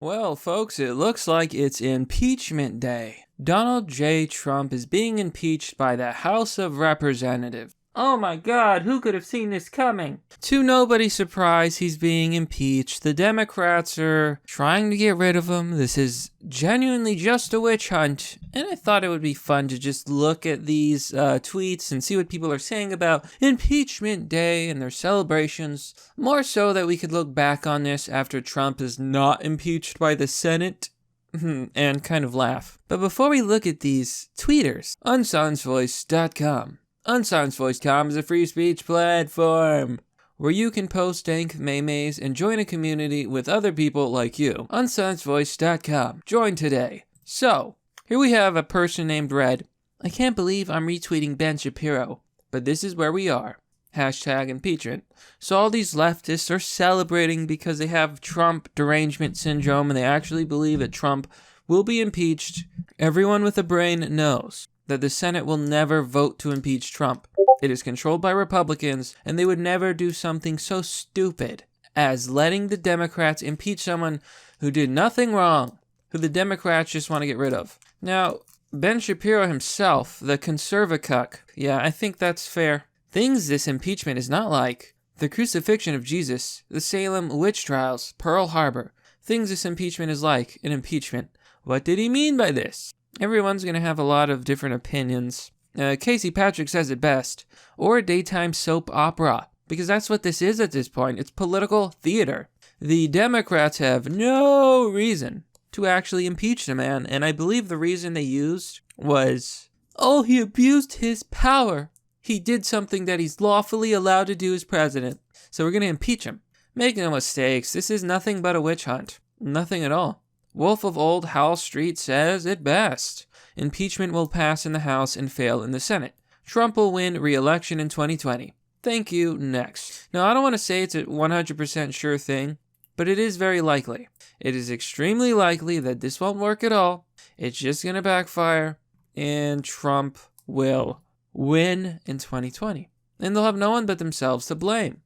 Well, folks, it looks like it's impeachment day. Donald J. Trump is being impeached by the House of Representatives. Oh my god, who could have seen this coming? To nobody's surprise, he's being impeached. The Democrats are trying to get rid of him. This is genuinely just a witch hunt. And I thought it would be fun to just look at these tweets and see what people are saying about impeachment day and their celebrations. More so that we could look back on this after Trump is not impeached by the Senate. And kind of laugh. But before we look at these tweeters, Unsunsvoice.com. Unsunsed.com is a free speech platform where you can post dank memes and join a community with other people like you. Unsunsvoice.com. Join today. So, here we have a person named Red. I can't believe I'm retweeting Ben Shapiro, but this is where we are. Hashtag impeachment. So all these leftists are celebrating because they have Trump derangement syndrome and they actually believe that Trump will be impeached. Everyone with a brain knows that the Senate will never vote to impeach Trump. It is controlled by Republicans, and they would never do something so stupid as letting the Democrats impeach someone who did nothing wrong, who the Democrats just want to get rid of. Now, Ben Shapiro himself, the conservacuck, yeah, I think that's fair. Things this impeachment is not like the crucifixion of Jesus, the Salem witch trials, Pearl Harbor. Things this impeachment is like an impeachment. What did he mean by this? Everyone's going to have a lot of different opinions. Casey Patrick says it best. Or a daytime soap opera. Because that's what this is at this point. It's political theater. The Democrats have no reason to actually impeach the man. And I believe the reason they used was, oh, he abused his power. He did something that he's lawfully allowed to do as president. So we're going to impeach him. Make no mistakes. This is nothing but a witch hunt. Nothing at all. Wolf of Old Hall Street says it best. Impeachment will pass in the House and fail in the Senate. Trump will win re-election in 2020. Thank you, next. Now, I don't want to say it's a 100% sure thing, but it is very likely. It is extremely likely that this won't work at all. It's just going to backfire, and Trump will win in 2020. And they'll have no one but themselves to blame.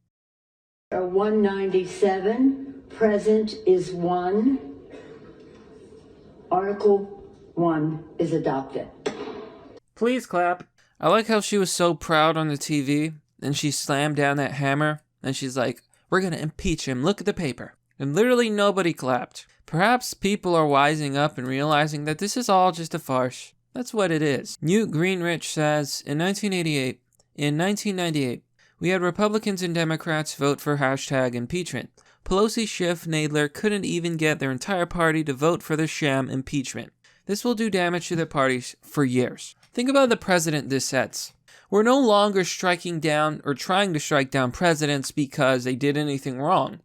197, present is 1. Article 1 is adopted. Please clap. I like how she was so proud on the TV, and she slammed down that hammer, and she's like, we're going to impeach him. Look at the paper. And literally nobody clapped. Perhaps people are wising up and realizing that this is all just a farce. That's what it is. Newt Gingrich says, in 1998, we had Republicans and Democrats vote for hashtag impeachment. Pelosi, Schiff, Nadler couldn't even get their entire party to vote for the sham impeachment. This will do damage to their parties for years. Think about the precedent this sets. We're no longer striking down or trying to strike down presidents because they did anything wrong.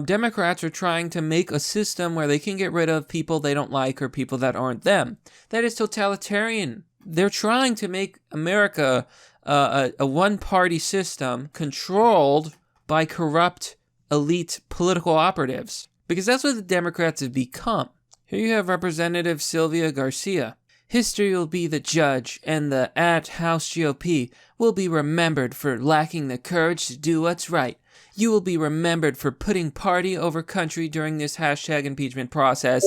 Democrats are trying to make a system where they can get rid of people they don't like or people that aren't them. That is totalitarian. They're trying to make America a one-party system controlled by corrupt elite political operatives. Because that's what the Democrats have become. Here you have Representative Sylvia Garcia. History will be the judge, and the House GOP will be remembered for lacking the courage to do what's right. You will be remembered for putting party over country during this hashtag impeachment process.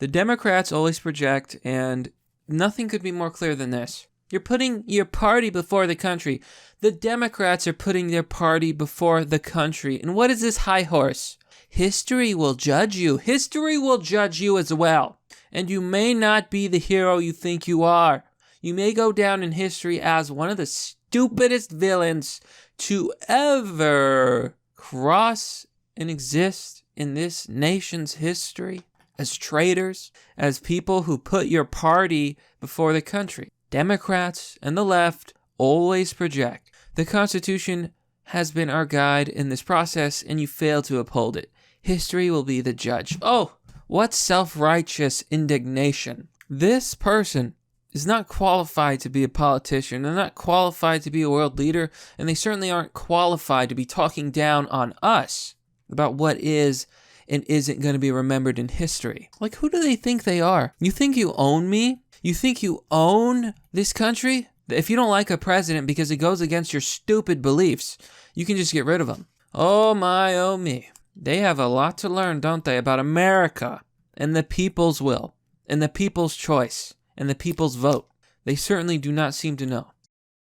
The Democrats always project, and nothing could be more clear than this. You're putting your party before the country. The Democrats are putting their party before the country. And what is this high horse? History will judge you. History will judge you as well. And you may not be the hero you think you are. You may go down in history as one of the stupidest villains to ever cross and exist in this nation's history. As traitors, as people who put your party before the country. Democrats and the left always project. The Constitution has been our guide in this process, and you fail to uphold it. History will be the judge. Oh, what self-righteous indignation. This person is not qualified to be a politician. They're not qualified to be a world leader, and they certainly aren't qualified to be talking down on us about what is and isn't going to be remembered in history. Like, who do they think they are? You think you own me? You think you own this country? If you don't like a president because it goes against your stupid beliefs, you can just get rid of him. Oh my, oh me. They have a lot to learn, don't they, about America and the people's will and the people's choice and the people's vote. They certainly do not seem to know.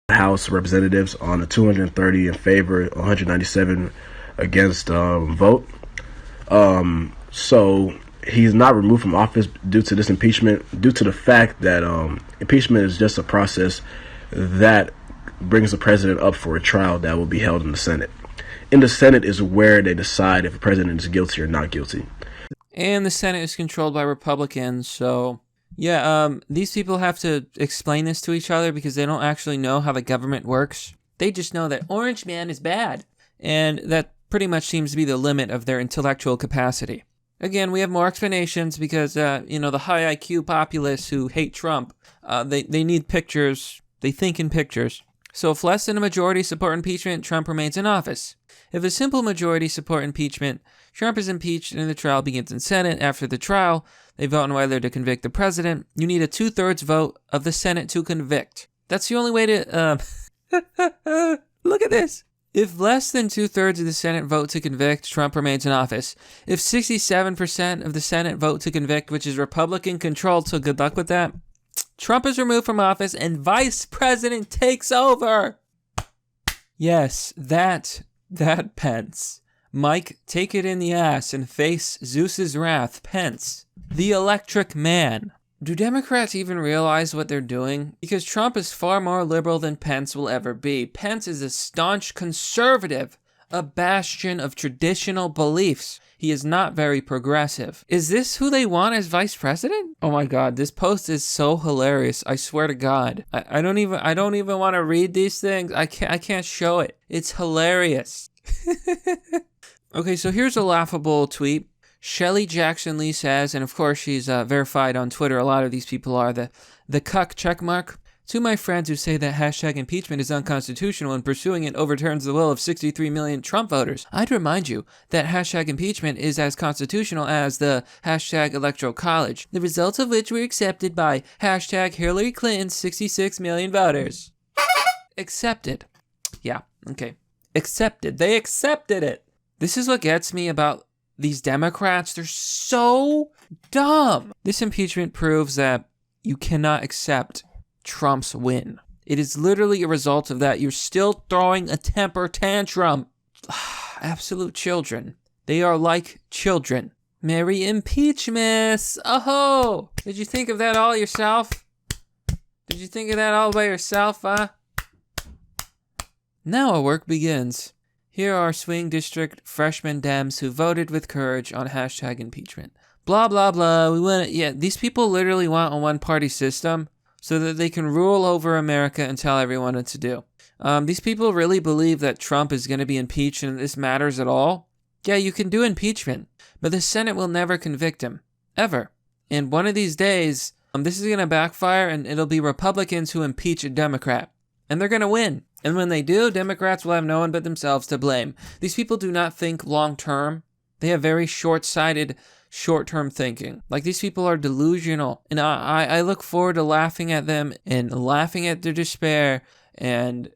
House of Representatives on a 230 in favor, 197 against vote. So he's not removed from office due to this impeachment, due to the fact that impeachment is just a process that brings the president up for a trial that will be held in the Senate. In the Senate is where they decide if a president is guilty or not guilty. And the Senate is controlled by Republicans, so yeah, these people have to explain this to each other because they don't actually know how the government works. They just know that Orange Man is bad, and that pretty much seems to be the limit of their intellectual capacity. Again, we have more explanations because, the high IQ populists who hate Trump, they need pictures. They think in pictures. So if less than a majority support impeachment, Trump remains in office. If a simple majority support impeachment, Trump is impeached and the trial begins in Senate. After the trial, they vote on whether to convict the president. You need a 2/3 vote of the Senate to convict. That's the only way to, look at this. If less than 2/3 of the Senate vote to convict, Trump remains in office. If 67% of the Senate vote to convict, which is Republican controlled, so good luck with that, Trump is removed from office and vice president takes over. Yes, that Pence. Mike, take it in the ass and face Zeus's wrath. Pence, the electric man. Do Democrats even realize what they're doing? Because Trump is far more liberal than Pence will ever be. Pence is a staunch conservative, a bastion of traditional beliefs. He is not very progressive. Is this who they want as vice president? Oh my God, this post is so hilarious. I swear to God. I don't even want to read these things. I can't show it. It's hilarious. Okay, so here's a laughable tweet. Shelly Jackson Lee says, and of course she's verified on Twitter, a lot of these people are, the cuck checkmark. To my friends who say that hashtag impeachment is unconstitutional and pursuing it overturns the will of 63 million Trump voters, I'd remind you that hashtag impeachment is as constitutional as the hashtag electoral college, the results of which were accepted by hashtag Hillary Clinton's 66 million voters. Accepted. Yeah, okay. Accepted. They accepted it. This is what gets me about these Democrats. They're so dumb. This impeachment proves that you cannot accept Trump's win. It is literally a result of that. You're still throwing a temper tantrum. Absolute children. They are like children. Merry impeachment. Oh, did you think of that all yourself? Did you think of that all by yourself, huh? Now our work begins. Here are swing district freshman Dems who voted with courage on hashtag impeachment. Blah, blah, blah. We want it. Yeah, these people literally want a one-party system so that they can rule over America and tell everyone what to do. These people really believe that Trump is going to be impeached and this matters at all. Yeah, you can do impeachment, but the Senate will never convict him. Ever. And one of these days, this is going to backfire and it'll be Republicans who impeach a Democrat. And they're going to win. And when they do, Democrats will have no one but themselves to blame. These people do not think long-term. They have very short-sighted, short-term thinking. Like, these people are delusional. And I look forward to laughing at them and laughing at their despair. And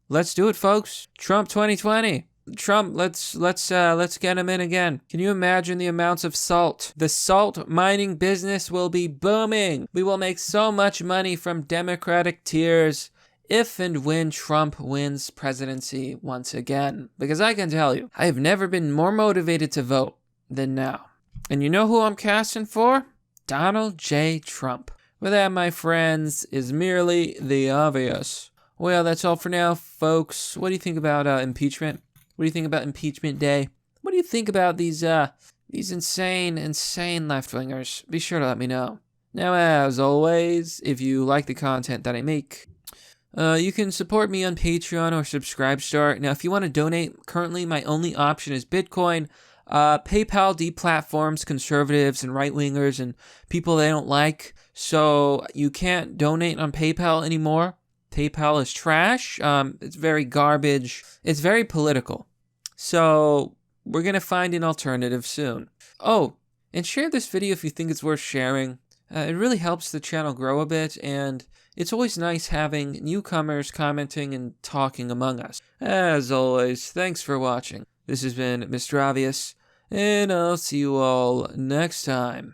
let's do it, folks. Trump 2020. Trump, let's get him in again. Can you imagine the amounts of salt? The salt mining business will be booming. We will make so much money from Democratic tears if and when Trump wins presidency once again. Because I can tell you, I have never been more motivated to vote than now. And you know who I'm casting for? Donald J. Trump. Well, that, my friends, is merely the obvious. Well, that's all for now, folks. What do you think about impeachment? What do you think about impeachment day? What do you think about these insane left-wingers? Be sure to let me know. Now, as always, if you like the content that I make, you can support me on Patreon or Subscribestar. Now, if you want to donate, currently my only option is Bitcoin. PayPal deplatforms conservatives and right-wingers and people they don't like, so you can't donate on PayPal anymore. PayPal is trash. It's very garbage. It's very political. So we're going to find an alternative soon. Oh, and share this video if you think it's worth sharing. It really helps the channel grow a bit, and it's always nice having newcomers commenting and talking among us. As always, thanks for watching. This has been Mr. Obvious, and I'll see you all next time.